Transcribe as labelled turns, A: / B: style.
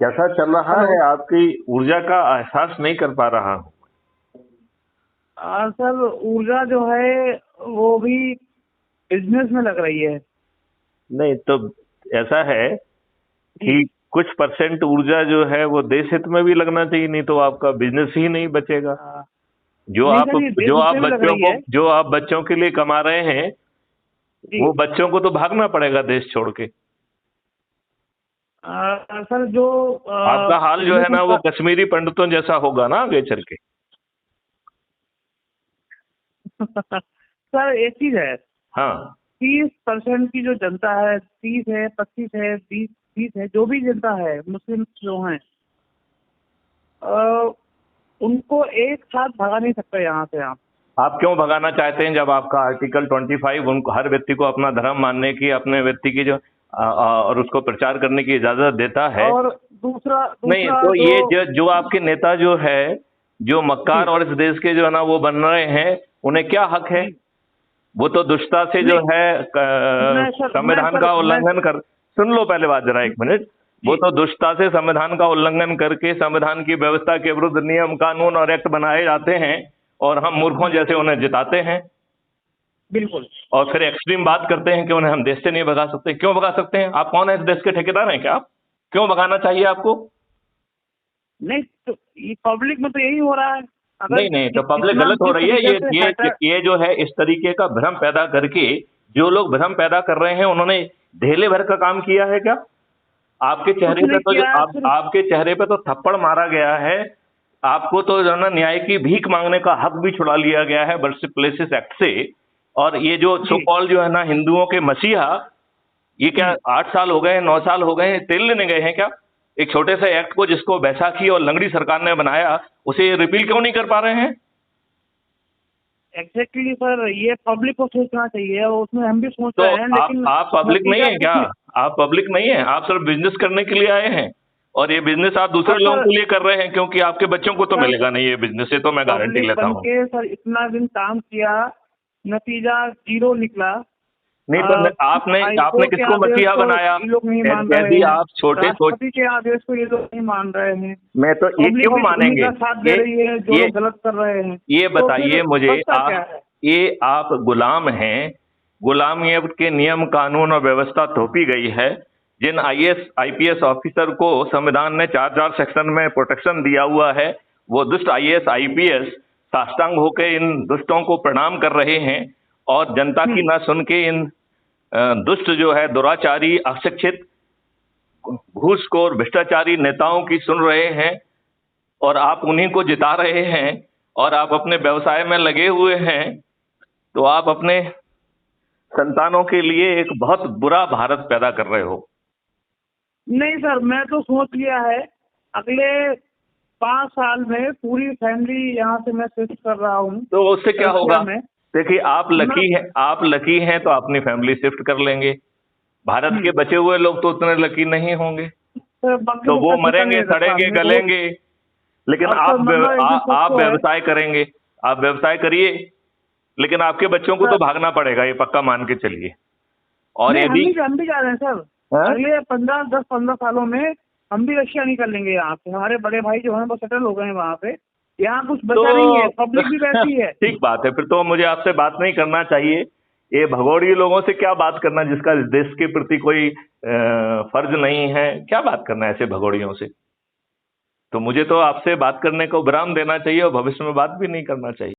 A: कैसा चल रहा
B: हेलो।
A: है? आपकी ऊर्जा का एहसास नहीं कर पा रहा हूँ।
B: सर, ऊर्जा जो है वो भी बिजनेस में लग रही है।
A: नहीं तो ऐसा है
B: जी।
A: कि कुछ परसेंट ऊर्जा जो है वो देश हित में भी लगना चाहिए, नहीं तो आपका बिजनेस ही नहीं बचेगा।
B: आ,
A: जो
B: नहीं
A: आप
B: सर, ये देश
A: जो
B: हित
A: आप
B: में भी लग
A: बच्चों
B: रही
A: को
B: है।
A: जो आप बच्चों के लिए कमा रहे हैं,
B: जी।
A: वो बच्चों को तो भागना पड़ेगा देश छोड़ के।
B: सर, जो
A: आपका हाल जो है
B: बिजनेस
A: ना वो कश्मीरी पंडितों जैसा होगा ना आगे चल के।
B: सर, एक चीज है।
A: हाँ।
B: 30% की जो जनता है, 30 है, 25 है, 20 है, जो भी जनता है, मुस्लिम जो हैं, आ, उनको एक साथ भगा नहीं सकते यहाँ से आप।
A: आप क्यों भगाना चाहते हैं जब आपका आर्टिकल 25 उनको हर व्यक्ति को अपना धर्म मानने की, अपने व्यक्ति की जो और उसको प्रचार करने की इजाजत देता है?
B: और दूसरा
A: नहीं
B: दूसरा
A: तो
B: जो।
A: ये जो आपके नेता जो है, जो मक्कार
B: जी।
A: और इस देश के जो है ना वो बन रहे हैं, उन्हें क्या हक है?
B: जी।
A: वो तो दुष्टता से जो
B: नहीं।
A: है
B: मैं
A: संविधान
B: सर
A: का
B: मैं
A: उल्लंघन कर। सुन लो पहले बात जरा, एक मिनट। वो
B: जी।
A: तो दुष्टता से संविधान का उल्लंघन करके संविधान की व्यवस्था के विरुद्ध नियम कानून और एक्ट बनाए जाते हैं, और हम मूर्खों जैसे उन्हें जिताते हैं।
B: बिल्कुल।
A: और फिर एक्सट्रीम बात करते हैं कि उन्हें हम देश से नहीं भगा सकते। क्यों भगा सकते हैं? आप कौन है? इस देश के ठेकेदार हैं क्या आप? क्यों भगाना चाहिए आपको?
B: नहीं तो ये पब्लिक में तो यही हो रहा है। अगर
A: नहीं नहीं, तो पब्लिक
B: जितना
A: गलत हो
B: जिस
A: रही है।
B: तरीके से हटा।
A: ये जो है इस तरीके का भ्रम पैदा करके, जो लोग भ्रम पैदा कर रहे हैं उन्होंने ढेले भर का काम किया है क्या? आपके
B: कुछ
A: चेहरे पे
B: नहीं
A: तो जो
B: किया है, सिर्फ।
A: आपके चेहरे पे तो थप्पड़ मारा गया है। आपको तो जो है ना न्याय की भीख मांगने का हक भी छुड़ा लिया गया है वर्शिप प्लेसेस एक्ट से। और ये जो सो
B: जी।
A: कॉल जो है ना हिंदुओं के मसीहा, ये क्या 8 साल हो गए, 9 साल हो गए, तेल लेने गए हैं क्या? एक छोटे से एक्ट को जिसको बैसाखी और लंगड़ी सरकार ने बनाया, उसे रिपील क्यों नहीं कर पा रहे हैं?
B: एग्जैक्टली सर, ये पब्लिक को सोचना चाहिए और उसमें हम भी सोच
A: तो
B: रहे हैं, लेकिन
A: आप पब्लिक नहीं
B: नतीजा
A: है क्या?
B: कुछ नहीं।
A: आप पब्लिक नहीं है, आप सिर्फ बिजनेस करने के लिए आए हैं। और ये बिजनेस आप दूसरे
B: और
A: लोगों
B: सर।
A: के लिए कर रहे हैं, क्योंकि आपके बच्चों को तो
B: सर,
A: मिलेगा नहीं ये बिजनेस से, तो मैं गारंटी
B: पब्लिक
A: लेता
B: बन
A: हूँ।
B: के सर इतना दिन काम किया, नतीजा जीरो निकला।
A: नहीं तो आपने आपने
B: हाईकोर्ट के
A: किसको
B: आदेश
A: मसीहा
B: को
A: बनाया?
B: ये लोग नहीं मान रहे
A: यदि
B: हैं।
A: आप छोटे सोच।
B: राष्ट्रपति के आदेश को ये लोग नहीं मान रहे हैं।
A: मैं तो ये
B: पब्लिक
A: क्यों
B: भी उन्हीं
A: मानेंगे?
B: का साथ दे
A: ये
B: रही है जो
A: ये
B: लोग गलत कर रहे हैं।
A: ये
B: तो फिर
A: बताइए मुझे,
B: बचता क्या है?
A: आप गुलाम हैं। गुलामियत के नियम कानून और व्यवस्था थोपी गई है। जिन आईएएस आईपीएस ऑफिसर को संविधान ने 4 सेक्शन में प्रोटेक्शन दिया हुआ है, वो दुष्ट आईएएस आईपीएस साष्टांग होकर इन दुष्टों को प्रणाम कर रहे हैं, और जनता की ना सुन के इन दुष्ट जो है दुराचारी, अशिक्षित, घूसखोर, भ्रष्टाचारी नेताओं की सुन रहे हैं। और आप उन्हीं को जिता रहे हैं, और आप अपने व्यवसाय में लगे हुए हैं। तो आप अपने संतानों के लिए एक बहुत बुरा भारत पैदा कर रहे हो।
B: नहीं सर, मैं तो सोच लिया है, अगले 5 साल में पूरी फैमिली यहाँ से मैं शिफ्ट कर रहा हूँ
A: तो उससे क्या होगा?
B: रशिया में।
A: देखिए,
B: मैं
A: आप लकी हैं तो अपनी फैमिली शिफ्ट कर लेंगे। भारत के बचे हुए लोग तो उतने लकी नहीं होंगे,
B: सर, बाकी
A: तो
B: को
A: वो
B: कैसे कर
A: मरेंगे,
B: नहीं सकता
A: सड़ेंगे,
B: आदमी को।
A: गलेंगे। लेकिन
B: अब सर मतलब एक चीज सच
A: आप
B: तो है।
A: व्यवसाय करेंगे। आप व्यवसाय करिए, लेकिन आपके बच्चों को तो
B: सर,
A: भागना पड़ेगा, ये पक्का मान के चलिए। और
B: नहीं,
A: यदि
B: हम भी जा रहे हैं सर।
A: हाँ?
B: अगले 10-15 सालों में हम भी रशिया निकल लेंगे यहाँ से। हमारे बड़े भाई जो हैं वो सेटल हो गए हैं वहाँ पे। यहाँ कुछ बचा नहीं है, पब्लिक भी वैसी है।
A: ठीक बात है, फिर तो मुझे आपसे बात नहीं करना चाहिए। ये भगोड़े लोगों से क्या बात करना, जिसका इस देश के प्रति कोई फर्ज नहीं है? क्या बात करना है ऐसे भगोड़ियों से? तो मुझे तो आपसे बात करने को विराम देना चाहिए और भविष्य में बात भी नहीं करना चाहिए।